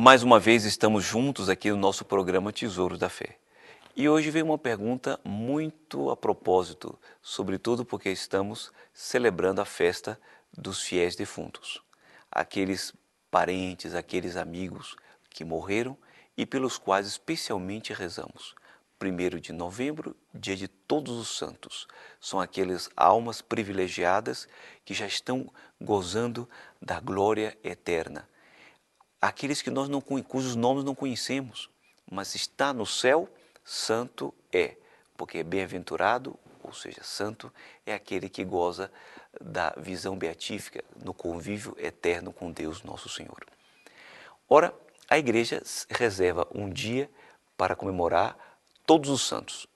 Mais uma vez estamos juntos aqui no nosso programa Tesouros da Fé. E hoje vem uma pergunta muito a propósito, sobretudo porque estamos celebrando a festa dos fiéis defuntos. Aqueles parentes, aqueles amigos que morreram e pelos quais especialmente rezamos. 1º de novembro, dia de Todos os Santos. São aquelas almas privilegiadas que já estão gozando da glória eterna. Aqueles que cujos nomes não conhecemos, mas está no céu, santo é, porque é bem-aventurado, ou seja, santo, é aquele que goza da visão beatífica no convívio eterno com Deus nosso Senhor. Ora, a Igreja reserva um dia para comemorar todos os santos,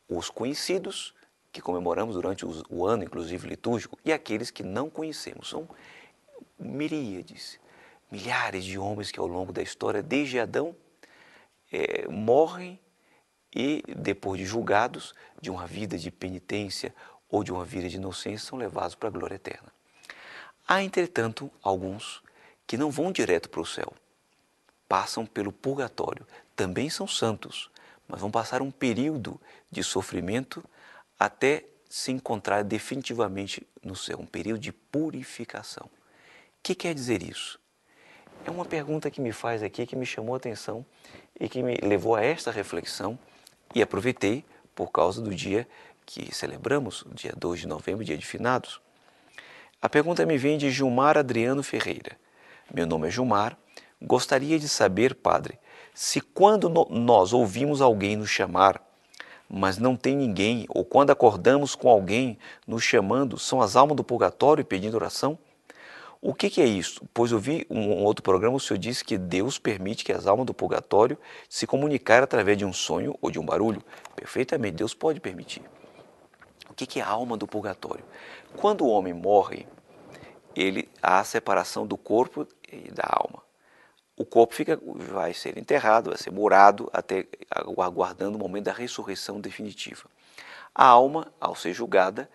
os conhecidos, que comemoramos durante o ano, inclusive litúrgico, e aqueles que não conhecemos. São miríades, milhares de homens que ao longo da história, desde Adão, morrem e, depois de julgados, de uma vida de penitência ou de uma vida de inocência, são levados para a glória eterna. Há, entretanto, alguns que não vão direto para o céu, passam pelo purgatório, também são santos, mas vão passar um período de sofrimento até se encontrar definitivamente no céu, um período de purificação. O que quer dizer isso? É uma pergunta que me faz aqui, que me chamou a atenção e que me levou a esta reflexão e aproveitei por causa do dia que celebramos, dia 2 de novembro, dia de finados. A pergunta me vem de Gilmar Adriano Ferreira. Meu nome é Gilmar. Gostaria de saber, padre, se quando nós ouvimos alguém nos chamar, mas não tem ninguém, ou quando acordamos com alguém nos chamando, são as almas do purgatório pedindo oração? O que é isso? Pois eu vi um outro programa, o senhor disse que Deus permite que as almas do purgatório se comunicarem através de um sonho ou de um barulho. Perfeitamente, Deus pode permitir. O que é a alma do purgatório? Quando o homem morre, há a separação do corpo e da alma. O corpo vai ser enterrado, vai ser murado, até aguardando o momento da ressurreição definitiva. A alma, ao ser julgada,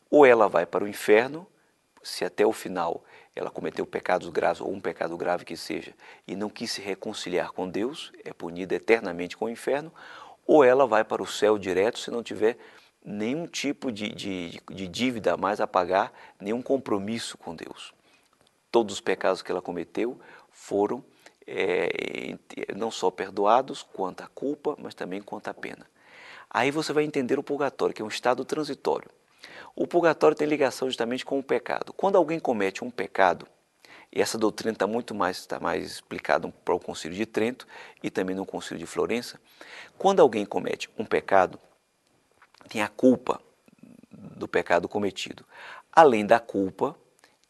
ou ela vai para o inferno, se até o final ela cometeu pecados graves, ou um pecado grave que seja, e não quis se reconciliar com Deus, é punida eternamente com o inferno, ou ela vai para o céu direto se não tiver nenhum tipo de dívida a mais a pagar, nenhum compromisso com Deus. Todos os pecados que ela cometeu foram não só perdoados quanto a culpa, mas também quanto a pena. Aí você vai entender o purgatório, que é um estado transitório. O purgatório tem ligação justamente com o pecado. Quando alguém comete um pecado, e essa doutrina está mais explicada para o Concílio de Trento e também no Concílio de Florença, quando alguém comete um pecado, tem a culpa do pecado cometido. Além da culpa,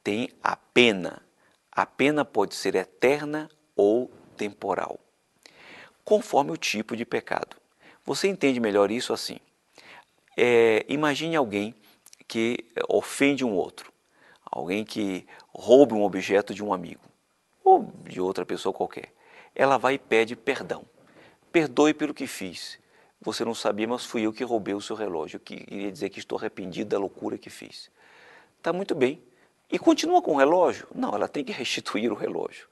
tem a pena. A pena pode ser eterna ou temporal, conforme o tipo de pecado. Você entende melhor isso assim. Imagine alguém que ofende um outro, alguém que rouba um objeto de um amigo ou de outra pessoa qualquer. Ela vai e pede perdão. Perdoe pelo que fiz. Você não sabia, mas fui eu que roubei o seu relógio. Eu queria dizer que estou arrependido da loucura que fiz. Está muito bem. E continua com o relógio? Não, ela tem que restituir o relógio.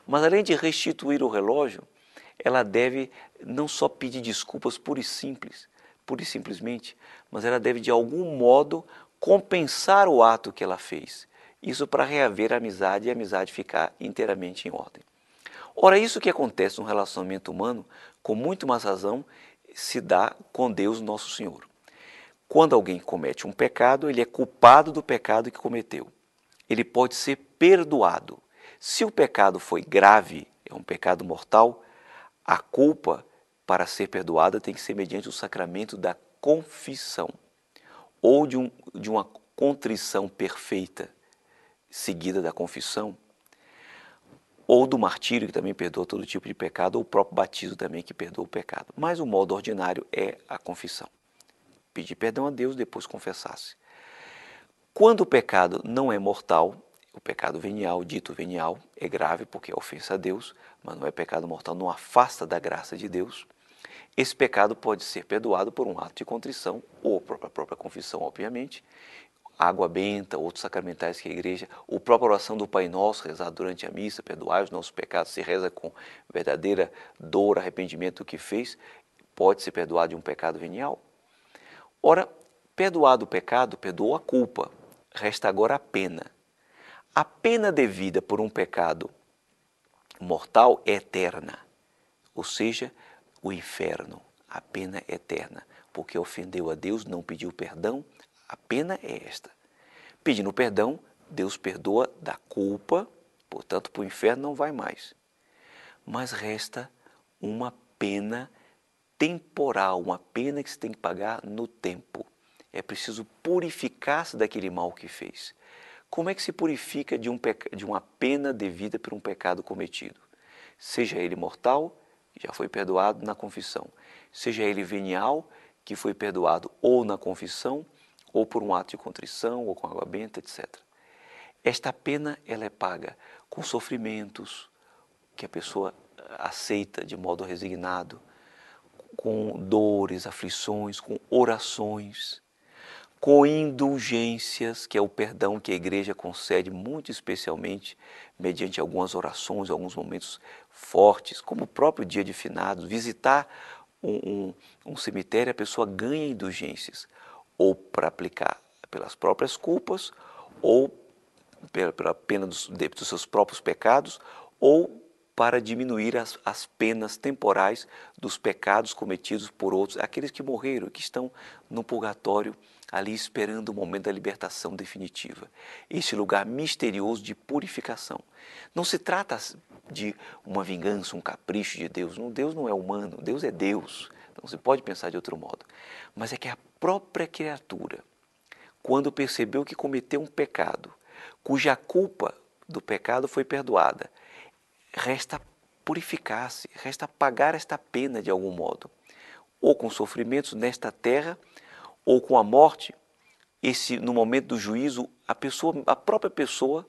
Mas além de restituir o relógio, ela deve não só pedir desculpas pura e simplesmente, mas ela deve de algum modo compensar o ato que ela fez. Isso para reaver a amizade e a amizade ficar inteiramente em ordem. Ora, isso que acontece no relacionamento humano, com muito mais razão, se dá com Deus Nosso Senhor. Quando alguém comete um pecado, ele é culpado do pecado que cometeu. Ele pode ser perdoado. Se o pecado foi grave, é um pecado mortal, a culpa para ser perdoada tem que ser mediante o sacramento da confissão ou de uma contrição perfeita seguida da confissão, ou do martírio, que também perdoa todo tipo de pecado, ou o próprio batismo também, que perdoa o pecado. Mas o modo ordinário é a confissão. Pedir perdão a Deus, depois confessar-se. Quando o pecado não é mortal, o pecado venial, dito venial, é grave porque é ofensa a Deus, mas não é pecado mortal, não afasta da graça de Deus. Esse pecado pode ser perdoado por um ato de contrição, ou a própria confissão, obviamente, água benta, outros sacramentais que a igreja, a própria oração do Pai Nosso, rezado durante a missa, perdoai os nossos pecados, se reza com verdadeira dor, arrependimento do que fez, pode ser perdoado de um pecado venial. Ora, perdoado o pecado, perdoou a culpa, resta agora a pena. A pena devida por um pecado mortal é eterna, ou seja, o inferno, a pena é eterna, porque ofendeu a Deus, não pediu perdão, a pena é esta. Pedindo perdão, Deus perdoa da culpa, portanto, para o inferno não vai mais. Mas resta uma pena temporal, uma pena que se tem que pagar no tempo. É preciso purificar-se daquele mal que fez. Como é que se purifica de uma pena devida por um pecado cometido? Seja ele mortal, que já foi perdoado na confissão, seja ele venial, que foi perdoado ou na confissão, ou por um ato de contrição, ou com água benta, etc. Esta pena ela é paga com sofrimentos que a pessoa aceita de modo resignado, com dores, aflições, com orações, com indulgências, que é o perdão que a igreja concede muito especialmente mediante algumas orações, alguns momentos fortes, como o próprio dia de finados. Visitar um cemitério, a pessoa ganha indulgências, ou para aplicar pelas próprias culpas, ou pela pena dos seus próprios pecados, ou para diminuir as penas temporais dos pecados cometidos por outros, aqueles que morreram, que estão no purgatório, ali esperando o momento da libertação definitiva. Esse lugar misterioso de purificação. Não se trata de uma vingança, um capricho de Deus. Deus não é humano, Deus é Deus. Não se pode pensar de outro modo. Mas é que a própria criatura, quando percebeu que cometeu um pecado, cuja culpa do pecado foi perdoada, resta purificar-se, resta pagar esta pena de algum modo, ou com sofrimentos nesta terra, ou com a morte. No momento do juízo, a própria pessoa,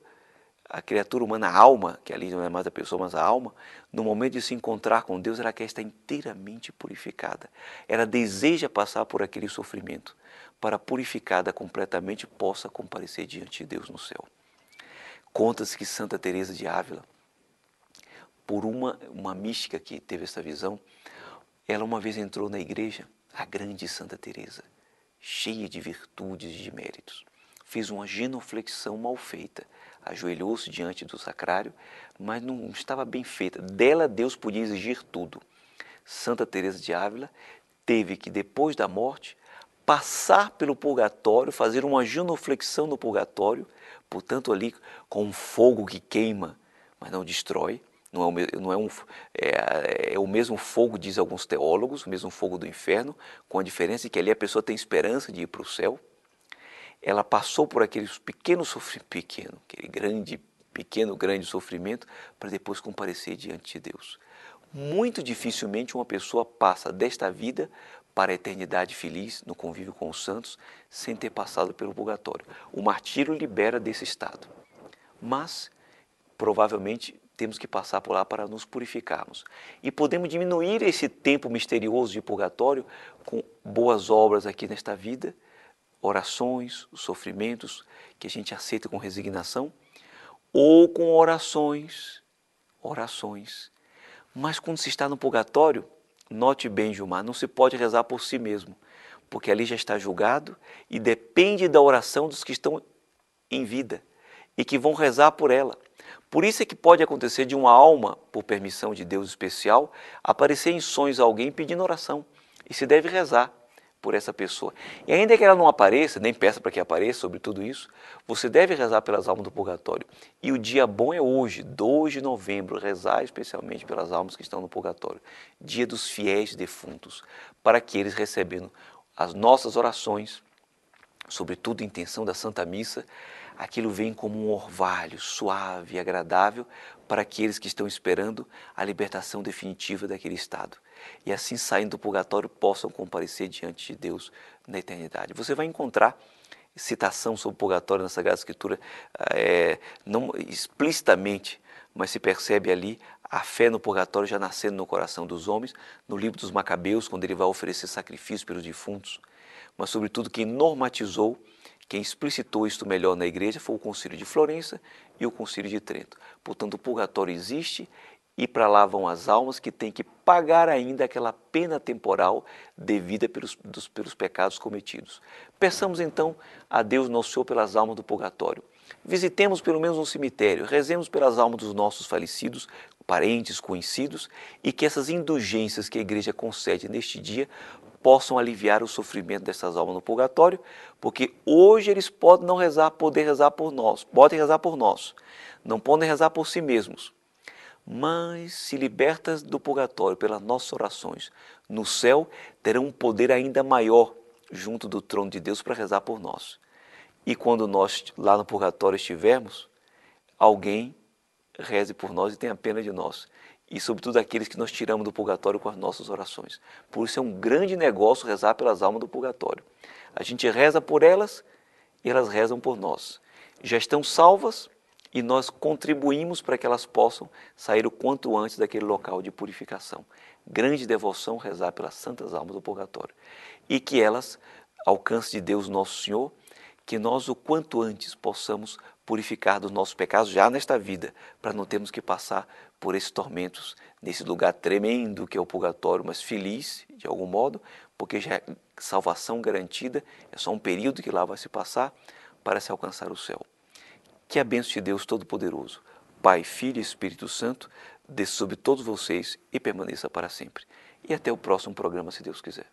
a criatura humana, a alma, que ali não é mais a pessoa, mas a alma, no momento de se encontrar com Deus, ela quer estar inteiramente purificada. Ela deseja passar por aquele sofrimento, para purificada completamente possa comparecer diante de Deus no céu. Conta-se que Santa Teresa de Ávila, por uma mística que teve essa visão, ela uma vez entrou na igreja, a grande Santa Teresa, cheia de virtudes e de méritos. Fez uma genuflexão mal feita, ajoelhou-se diante do sacrário, mas não estava bem feita. Dela Deus podia exigir tudo. Santa Teresa de Ávila teve que, depois da morte, passar pelo purgatório, fazer uma genuflexão no purgatório, portanto ali com um fogo que queima, mas não destrói. É o mesmo fogo, diz alguns teólogos, o mesmo fogo do inferno, com a diferença de que ali a pessoa tem esperança de ir para o céu. Ela passou por aquele grande sofrimento, para depois comparecer diante de Deus. Muito dificilmente uma pessoa passa desta vida para a eternidade feliz, no convívio com os santos, sem ter passado pelo purgatório. O martírio libera desse estado, mas provavelmente temos que passar por lá para nos purificarmos. E podemos diminuir esse tempo misterioso de purgatório com boas obras aqui nesta vida, orações, sofrimentos que a gente aceita com resignação, ou com orações. Mas quando se está no purgatório, note bem, Gilmar, não se pode rezar por si mesmo, porque ali já está julgado e depende da oração dos que estão em vida e que vão rezar por ela. Por isso é que pode acontecer de uma alma, por permissão de Deus especial, aparecer em sonhos a alguém pedindo oração. E se deve rezar por essa pessoa. E ainda que ela não apareça, nem peça para que apareça sobre tudo isso, você deve rezar pelas almas do purgatório. E o dia bom é hoje, 2 de novembro, rezar especialmente pelas almas que estão no purgatório. Dia dos fiéis defuntos, para que eles, recebendo as nossas orações, sobretudo a intenção da Santa Missa, aquilo vem como um orvalho suave e agradável para aqueles que estão esperando a libertação definitiva daquele estado. E assim, saindo do purgatório, possam comparecer diante de Deus na eternidade. Você vai encontrar citação sobre o purgatório na Sagrada Escritura, não explicitamente, mas se percebe ali a fé no purgatório já nascendo no coração dos homens, no livro dos Macabeus, quando ele vai oferecer sacrifício pelos defuntos, mas sobretudo quem normatizou Quem explicitou isto melhor na igreja foi o Concílio de Florença e o Concílio de Trento. Portanto, o purgatório existe e para lá vão as almas que têm que pagar ainda aquela pena temporal devida pelos pecados cometidos. Peçamos então a Deus Nosso Senhor pelas almas do purgatório. Visitemos pelo menos um cemitério, rezemos pelas almas dos nossos falecidos, parentes, conhecidos, e que essas indulgências que a igreja concede neste dia possam aliviar o sofrimento dessas almas no purgatório, porque hoje eles podem não rezar, poder rezar por nós, podem rezar por nós, não podem rezar por si mesmos. Mas se libertas do purgatório pelas nossas orações, no céu terão um poder ainda maior junto do trono de Deus para rezar por nós. E quando nós lá no purgatório estivermos, alguém reze por nós e tenha pena de nós. E sobretudo aqueles que nós tiramos do purgatório com as nossas orações. Por isso é um grande negócio rezar pelas almas do purgatório. A gente reza por elas e elas rezam por nós. Já estão salvas e nós contribuímos para que elas possam sair o quanto antes daquele local de purificação. Grande devoção rezar pelas santas almas do purgatório. E que elas, alcance de Deus Nosso Senhor, que nós o quanto antes possamos purificar dos nossos pecados já nesta vida, para não termos que passar por esses tormentos, nesse lugar tremendo que é o purgatório, mas feliz de algum modo, porque já é salvação garantida, é só um período que lá vai se passar para se alcançar o céu. Que a bênção de Deus Todo-Poderoso, Pai, Filho e Espírito Santo, desça sobre todos vocês e permaneça para sempre. E até o próximo programa, se Deus quiser.